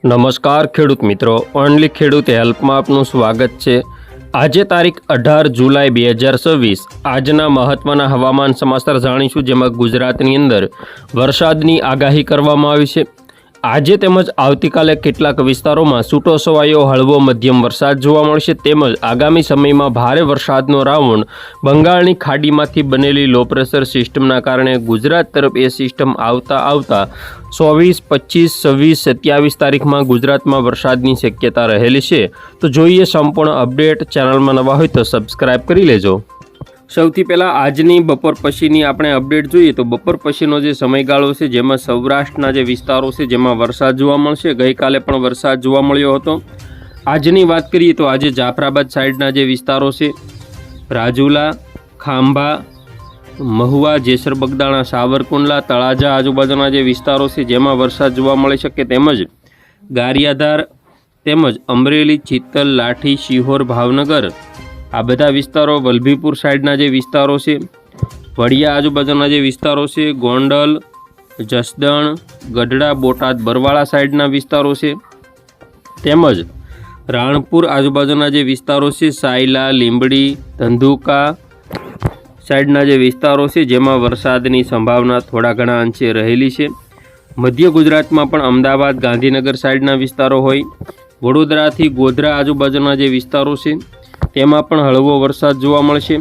નમસ્કાર ખેડૂત મિત્રો, ઓનલી ખેડૂત હેલ્પમાં આપનું સ્વાગત છે। આજે તારીખ 18 જુલાઈ 2026 આજના મહત્વના હવામાન સમાચાર જાણીશું, જેમાં ગુજરાતની અંદર વરસાદની આગાહી કરવામાં આવી છે। આજે તેમજ આવતીકાલે કેટલાક વિસ્તારોમાં છૂટો છવાયો હળવો મધ્યમ વરસાદ જોવા મળશે, તેમજ આગામી સમયમાં ભારે વરસાદનો રાઉન્ડ બંગાળની ખાડીમાંથી બનેલી લો પ્રેશર સિસ્ટમના કારણે ગુજરાત તરફ એ સિસ્ટમ આવતા 24, 25, 26, 27 તારીખમાં ગુજરાતમાં વરસાદની શક્યતા રહેલી છે। તો જોઈએ સંપૂર્ણ અપડેટ। ચેનલમાં નવા હોય તો સબસ્ક્રાઇબ કરી લેજો। સૌથી પહેલાં આજની બપોર પછીની આપણે અપડેટ જોઈએ તો બપોર પછીનો જે સમયગાળો છે, જેમાં સૌરાષ્ટ્રના જે વિસ્તારો છે જેમાં વરસાદ જોવા મળશે। ગઈકાલે પણ વરસાદ જોવા મળ્યો હતો। આજની વાત કરીએ તો આજે જાફરાબાદ સાઈડના જે વિસ્તારો છે, રાજુલા, ખાંભા, મહુવા, જેસર બગદાણા, સાવરકુંડલા, તળાજા આજુબાજુના જે વિસ્તારો છે જેમાં વરસાદ જોવા મળી શકે, તેમજ ગારિયાધાર, તેમજ અમરેલી, ચિત્તલ, લાઠી, શિહોર, ભાવનગર આ બધા વિસ્તારો, વલભીપુર સાઈડના જે વિસ્તારો છે, વડિયા આજુબાજુના જે વિસ્તારો છે, ગોંડલ, જસદણ, ગઢડા, બોટાદ, બરવાળા સાઈડના વિસ્તારો છે, તેમજ રાણપુર આજુબાજુના જે વિસ્તારો છે, સાયલા, લીંબડી, ધંધુકા સાઈડના જે વિસ્તારો છે જેમાં વરસાદની સંભાવના થોડા ઘણા અંશે રહેલી છે। મધ્ય ગુજરાતમાં પણ અમદાવાદ, ગાંધીનગર સાઈડના વિસ્તારો હોય, વડોદરાથી ગોધરા આજુબાજુના જે વિસ્તારો છે તેમાં પણ હળવો વરસાદ જોવા મળશે।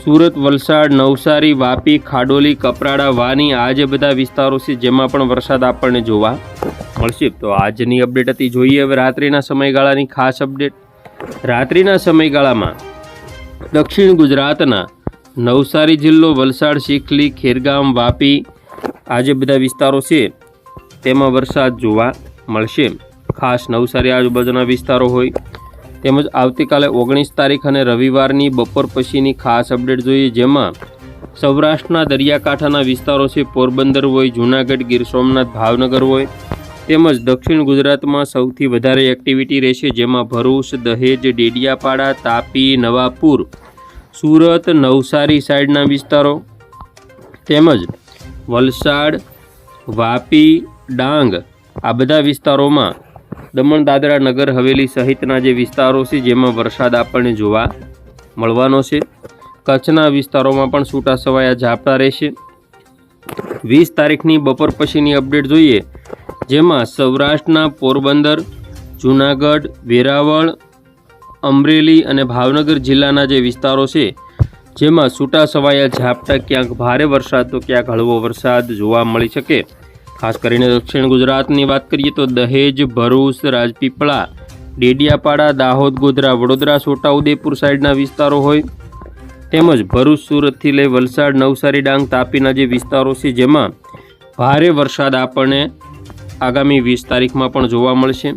સુરત, વલસાડ, નવસારી, વાપી, ખાડોલી, કપરાડા, વાની આ જે બધા વિસ્તારો છે જેમાં પણ વરસાદ આપણને જોવા મળશે। તો આજની અપડેટ હતી। જોઈએ હવે રાત્રિના સમયગાળાની ખાસ અપડેટ। રાત્રિના સમયગાળામાં દક્ષિણ ગુજરાતના નવસારી જિલ્લો, વલસાડ, ચીખલી, ખેરગામ, વાપી આ જે બધા વિસ્તારો છે તેમાં વરસાદ જોવા મળશે। ખાસ નવસારી આજુબાજુના વિસ્તારો હોય, તેમજ આવતીકાલે 19 તારીખ અને રવિવારની બપોર પછીની ખાસ અપડેટ જોઈએ, જેમાં સૌરાષ્ટ્રના દરિયાકાંઠાના વિસ્તારો છે, પોરબંદર હોય, જૂનાગઢ, ગીર સોમનાથ, ભાવનગર હોય, તેમજ દક્ષિણ ગુજરાતમાં સૌથી વધારે એક્ટિવિટી રહેશે, જેમાં ભરૂચ, દહેજ, ડેડિયાપાડા, તાપી, નવાપુર, સુરત, નવસારી સાઈડના વિસ્તારો, તેમજ વલસાડ, વાપી, ડાંગ આ બધા વિસ્તારોમાં, દમણ, દાદરા, નગર હવેલી સહિતના જે વિસ્તારો છે જેમાં વરસાદ આપણને જોવા મળવાનો છે। કચ્છના વિસ્તારોમાં પણ છૂટાછવાયા ઝાપટા રહેશે। 20 તારીખની બપોર પછીની અપડેટ જોઈએ, જેમાં સૌરાષ્ટ્રના પોરબંદર, જૂનાગઢ, વેરાવળ, અમરેલી અને ભાવનગર જિલ્લાના જે વિસ્તારો છે જેમાં છૂટાછવાયા ઝાપટા, ક્યાંક ભારે વરસાદ તો ક્યાંક હળવો વરસાદ જોવા મળી શકે। ખાસ કરીને દક્ષિણ ગુજરાતની વાત કરીએ તો દહેજ, ભરૂચ, રાજપીપળા, ડેડિયાપાડા, દાહોદ, ગોધરા, વડોદરા, છોટાઉદેપુર સાઈડના વિસ્તારો હોય, તેમજ ભરૂચ, સુરતથી લઈ વલસાડ, નવસારી, ડાંગ, તાપીના જે વિસ્તારો છે જેમાં ભારે વરસાદ આપણને આગામી 20 તારીખમાં પણ જોવા મળશે।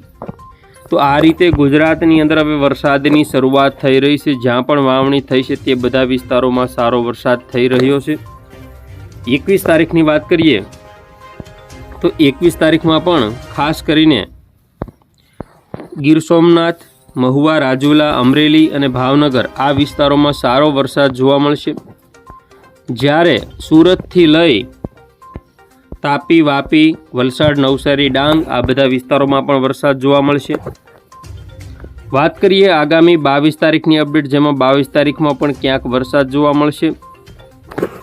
તો આ રીતે ગુજરાતની અંદર હવે વરસાદની શરૂઆત થઈ રહી છે। જ્યાં પણ વાવણી થઈ છે તે બધા વિસ્તારોમાં સારો વરસાદ થઈ રહ્યો છે। 21 તારીખની વાત કરીએ તો 21 તારીખમાં પણ ખાસ કરીને ગીર સોમનાથ, મહુવા, રાજુલા, અમરેલી અને ભાવનગર આ વિસ્તારોમાં સારો વરસાદ જોવા મળશે, જ્યારે સુરતથી લઈ તાપી, વાપી, વલસાડ, નવસારી, ડાંગ આ બધા વિસ્તારોમાં પણ વરસાદ જોવા મળશે। વાત કરીએ આગામી 22 તારીખની અપડેટ, જેમાં 22 તારીખમાં પણ ક્યાંક વરસાદ જોવા મળશે।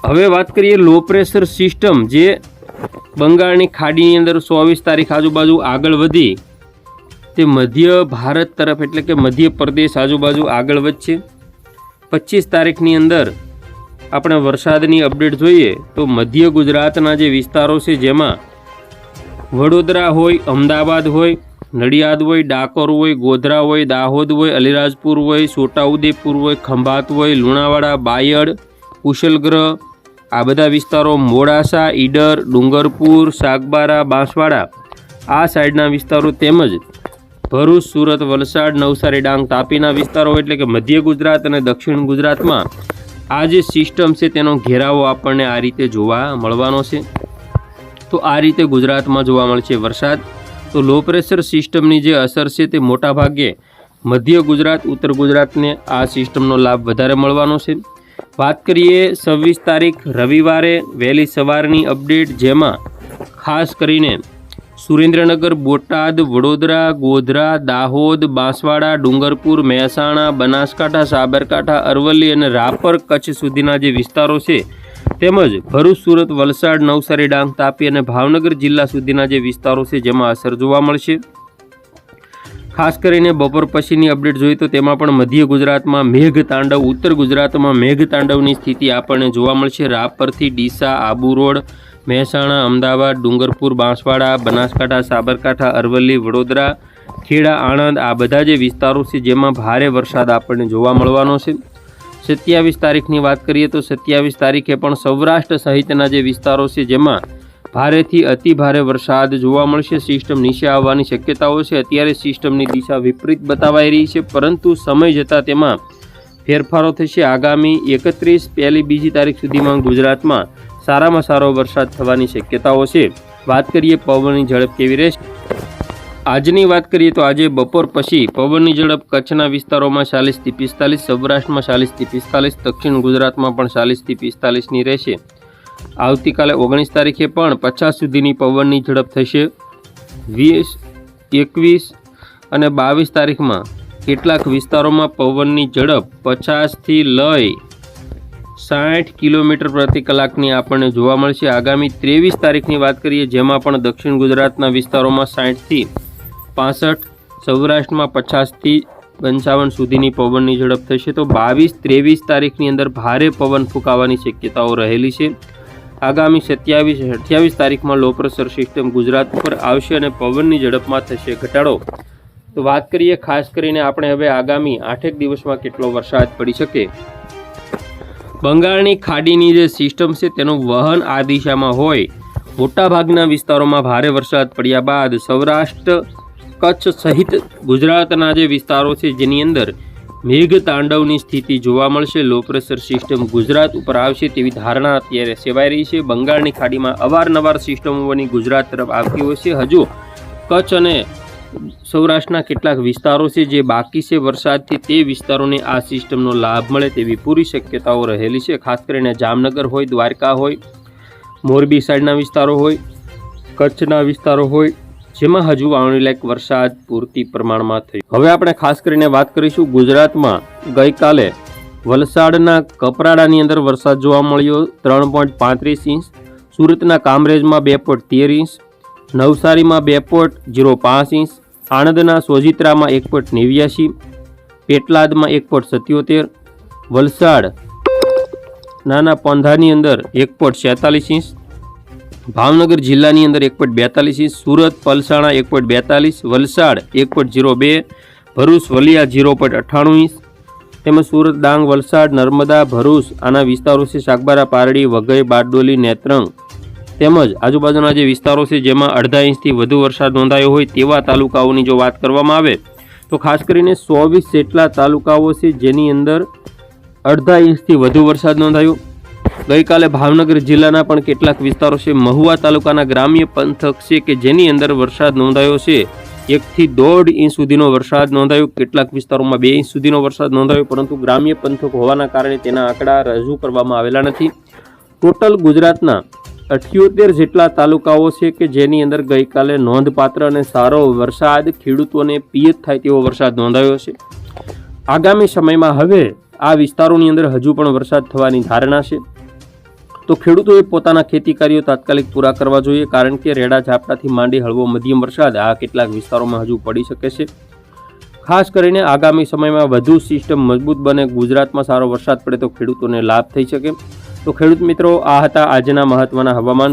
હવે વાત કરીએ લો પ્રેશર સિસ્ટમ જે બંગાળની ખાડીની અંદર 24 તારીખ આજુબાજુ આગળ વધી તે મધ્ય ભારત તરફ એટલે કે મધ્ય પ્રદેશ આજુબાજુ આગળ વધશે। 25 તારીખની અંદર આપણે વરસાદની અપડેટ જોઈએ તો મધ્ય ગુજરાતના જે વિસ્તારો છે જેમાં વડોદરા હોય, અમદાવાદ હોય, નડિયાદ હોય, ડાકોર હોય, ગોધરા હોય, દાહોદ હોય, અલીરાજપુર હોય, છોટાઉદેપુર હોય, ખંભાત હોય, લુણાવાડા, બાયડ, કુશલગ્રહ આ બધા વિસ્તારો, મોડાસા, ઈડર, ડુંગરપુર, સાગબારા, બાંસવાડા આ સાઈડના વિસ્તારો, તેમજ ભરૂચ, સુરત, વલસાડ, નવસારી, ડાંગ, તાપીના વિસ્તારો એટલે કે મધ્ય ગુજરાત અને દક્ષિણ ગુજરાતમાં આ જે સિસ્ટમ છે તેનો ઘેરાવો આપણને આ રીતે જોવા મળવાનો છે। તો આ રીતે ગુજરાતમાં જોવા મળશે વરસાદ। તો લો પ્રેશર સિસ્ટમની જે અસર છે તે મોટાભાગે મધ્ય ગુજરાત, ઉત્તર ગુજરાતને આ સિસ્ટમનો લાભ વધારે મળવાનો છે। વાત કરીએ 26 તારીખ રવિવારે વહેલી સવારની અપડેટ, જેમાં ખાસ કરીને સુરેન્દ્રનગર, બોટાદ, વડોદરા, ગોધરા, દાહોદ, બાંસવાડા, ડુંગરપુર, મહેસાણા, બનાસકાંઠા, સાબરકાંઠા, અરવલ્લી અને રાપર કચ્છ સુધીના જે વિસ્તારો છે તેમજ ભરૂચ, સુરત, વલસાડ, નવસારી, ડાંગ, તાપી અને ભાવનગર જિલ્લા સુધીના જે વિસ્તારો છે જેમાં અસર જોવા મળશે। ખાસ કરીને બપોર પછીની અપડેટ જોઈએ તો તેમાં પણ મધ્ય ગુજરાતમાં મેઘ તાંડવ, ઉત્તર ગુજરાતમાં મેઘ તાંડવની સ્થિતિ આપણને જોવા મળશે। રાપરથી ડીસા, આબુ રોડ, મહેસાણા, અમદાવાદ, ડુંગરપુર, બાંસવાડા, બનાસકાંઠા, સાબરકાંઠા, અરવલ્લી, વડોદરા, ખેડા, આણંદ આ બધા જે વિસ્તારો છે જેમાં ભારે વરસાદ આપણને જોવા મળવાનો છે। 27 તારીખની વાત કરીએ તો 27 તારીખે પણ સૌરાષ્ટ્ર સહિતના જે વિસ્તારો છે જેમાં ભારેથી અતિ ભારે વરસાદ જોવા મળશે। સિસ્ટમ નીચે આવવાની શક્યતાઓ છે। અત્યારે સિસ્ટમની દિશા વિપરીત બતાવાઈ રહી છે, પરંતુ સમય જતાં તેમાં ફેરફારો થશે। આગામી 31, 1, 2 તારીખ સુધીમાં ગુજરાતમાં સારામાં સારો વરસાદ થવાની શક્યતાઓ છે। વાત કરીએ પવનની ઝડપ કેવી રહેશે। આજની વાત કરીએ તો આજે બપોર પછી પવનની ઝડપ કચ્છના વિસ્તારોમાં 40 થી 45, સૌરાષ્ટ્રમાં 40 થી 45, દક્ષિણ ગુજરાતમાં પણ 40 થી 45ની રહેશે। આવતીકાલે 19 તારીખે પણ 50 સુધીની પવનની ઝડપ થશે। 20, 21 અને 22 તારીખમાં કેટલાક વિસ્તારોમાં પવનની ઝડપ 50 થી લઈ 60 કિલોમીટર પ્રતિ કલાકની આપણને જોવા મળશે। આગામી 23 તારીખની વાત કરીએ જેમાં પણ દક્ષિણ ગુજરાતના વિસ્તારોમાં 60 થી 65, સૌરાષ્ટ્રમાં 50 થી 55 સુધીની પવનની ઝડપ થશે। તો 22, 23 તારીખની અંદર ભારે પવન ફૂંકાવાની શક્યતાઓ રહેલી છે। આગામી 27, 28 તારીખમાં લો પ્રેશર સિસ્ટમ ગુજરાત ઉપર આવશે અને પવનની ઝડપમાં થશે ઘટાડો। તો વાત કરીએ ખાસ કરીને આપણે હવે આગામી 8 દિવસમાં કેટલો વરસાદ પડી શકે। બંગાળની ખાડીની જે સિસ્ટમ છે તેનું વહન આ દિશામાં હોય, મોટાભાગના વિસ્તારોમાં ભારે વરસાદ પડ્યા બાદ સૌરાષ્ટ્ર, કચ્છ સહિત ગુજરાતના જે વિસ્તારો છે જેની અંદર મેઘ તાંડવની સ્થિતિ જોવા મળશે। લો પ્રેશર સિસ્ટમ ગુજરાત ઉપર આવશે તેવી ધારણા અત્યારે સેવાઈ રહી છે। બંગાળની ખાડીમાં અવારનવાર સિસ્ટમો બની ગુજરાત તરફ આવતી હોય છે। હજુ કચ્છ અને સૌરાષ્ટ્રના કેટલાક વિસ્તારો છે જે બાકી છે વરસાદથી, તે વિસ્તારોને આ સિસ્ટમનો લાભ મળે તેવી પૂરી શક્યતાઓ રહેલી છે। ખાસ કરીને જામનગર હોય, દ્વારકા હોય, મોરબી સાઈડના વિસ્તારો હોય, કચ્છના વિસ્તારો હોય જેમાં હજુ વાવણી લાયક વરસાદ પૂરતી પ્રમાણમાં થયો। હવે આપણે ખાસ કરીને વાત કરીશું ગુજરાતમાં ગઈકાલે વલસાડના કપરાડાની અંદર વરસાદ જોવા મળ્યો 3.35 ઇંચ, સુરતના કામરેજમાં 2.13 ઇંચ, નવસારીમાં 2.05 ઇંચ, આણંદના સોજિત્રામાં 1.89, પેટલાદમાં 1.77, વલસાડ નાના પોંધાની અંદર 1.46 ઇંચ, ભાવનગર જિલ્લાની અંદર 1.42 ઇંચ, સુરત પલસાણા 1.42, વલસાડ 1.02, ભરૂચ વલિયા 0.98 ઇંચ, તેમજ સુરત, ડાંગ, વલસાડ, નર્મદા, ભરૂચ આના વિસ્તારો છે, સાગબારા, પારડી, વઘઈ, બારડોલી, નેત્રંગ તેમજ આજુબાજુના જે વિસ્તારો છે જેમાં અડધા ઇંચથી વધુ વરસાદ નોંધાયો હોય તેવા તાલુકાઓની જો વાત કરવામાં આવે તો ખાસ કરીને 24 જેટલા તાલુકાઓ છે જેની અંદર અડધા ઇંચથી વધુ વરસાદ નોંધાયો। ગઈકાલે ભાવનગર જિલ્લાના પણ કેટલાક વિસ્તારો છે, મહુવા તાલુકાના ગ્રામ્ય પંથક છે કે જેની અંદર વરસાદ નોંધાયો છે 1 થી 1.5 ઇંચ સુધીનો વરસાદ નોંધાયો। કેટલાક વિસ્તારોમાં 2 ઇંચ સુધીનો વરસાદ નોંધાયો, પરંતુ ગ્રામ્ય પંથક હોવાના કારણે તેના આંકડા રજૂ કરવામાં આવેલા નથી। ટોટલ ગુજરાતના 78 જેટલા તાલુકાઓ છે કે જેની અંદર ગઈકાલે નોંધપાત્ર અને સારો વરસાદ, ખેડૂતોને પિયત થાય તેવો વરસાદ નોંધાયો છે। આગામી સમયમાં હવે આ વિસ્તારોની અંદર હજુ પણ વરસાદ થવાની ધારણા છે, તો ખેડૂતોએ પોતાના ખેતી કાર્યો તાત્કાલિક પૂરા કરવા જોઈએ, કારણ કે રેડા ઝાપટાથી માંડી હળવો મધ્યમ વરસાદ આ કેટલાક વિસ્તારોમાં હજુ પડી શકે છે। ખાસ કરીને આગામી સમયમાં વધુ સિસ્ટમ મજબૂત બને, ગુજરાતમાં સારો વરસાદ પડે તો ખેડૂતોને લાભ થઈ શકે। તો ખેડૂત મિત્રો, આ હતા આજના મહત્વના હવામાન